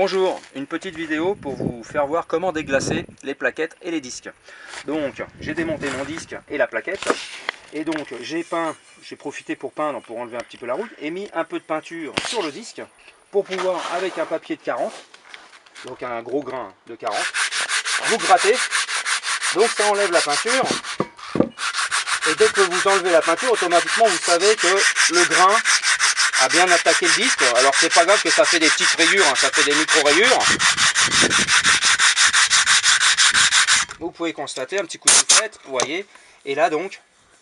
Bonjour, une petite vidéo pour vous faire voir comment déglacer les plaquettes et les disques. Donc j'ai démonté mon disque et la plaquette et donc j'ai profité pour peindre, pour enlever un petit peu la rouille et mis un peu de peinture sur le disque pour pouvoir, avec un papier de 40, donc un gros grain de 40, vous gratter. Donc ça enlève la peinture et dès que vous enlevez la peinture, automatiquement vous savez que le grain a bien attaqué le disque. Alors c'est pas grave que ça fait des petites rayures, hein, ça fait des micro-rayures. Vous pouvez constater un petit coup de soufflette, vous voyez. Et là donc,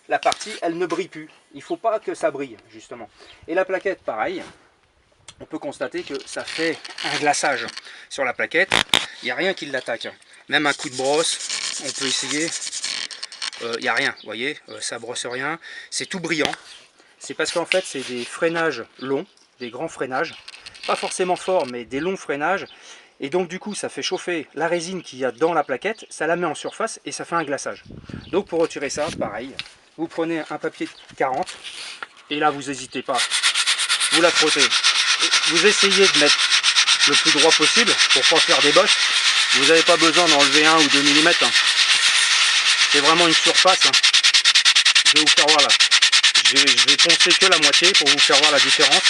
la partie, elle ne brille plus. Il ne faut pas que ça brille, justement. Et la plaquette, pareil. On peut constater que ça fait un glaçage sur la plaquette. Il n'y a rien qui l'attaque. Même un coup de brosse, on peut essayer. Il n'y a rien, vous voyez, ça brosse rien. C'est tout brillant. C'est parce qu'en fait, c'est des freinages longs, des grands freinages. Pas forcément forts, mais des longs freinages. Et donc du coup, ça fait chauffer la résine qu'il y a dans la plaquette, ça la met en surface et ça fait un glaçage. Donc pour retirer ça, pareil, vous prenez un papier de 40 et là, vous n'hésitez pas, vous la frottez. Vous essayez de mettre le plus droit possible pour ne pas faire des bosses. Vous n'avez pas besoin d'enlever 1 ou 2 mm. C'est vraiment une surface. Je vais vous faire voir là. Je vais poncer que la moitié pour vous faire voir la différence.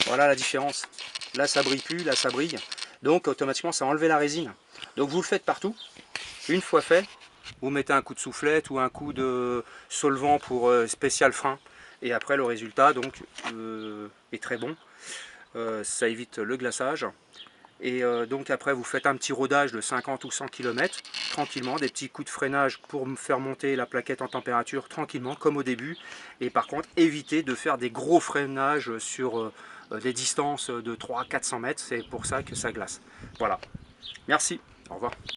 Voilà la différence. Là ça brille plus, là ça brille. Donc automatiquement ça a enlevé la résine. Donc vous le faites partout. Une fois fait, vous mettez un coup de soufflette ou un coup de solvant pour spécial frein. Et après le résultat donc est très bon. Ça évite le glaçage. Et donc après vous faites un petit rodage de 50 ou 100 km tranquillement, des petits coups de freinage pour faire monter la plaquette en température tranquillement comme au début. Et par contre évitez de faire des gros freinages sur des distances de 300-400 mètres, c'est pour ça que ça glace. Voilà, merci, au revoir.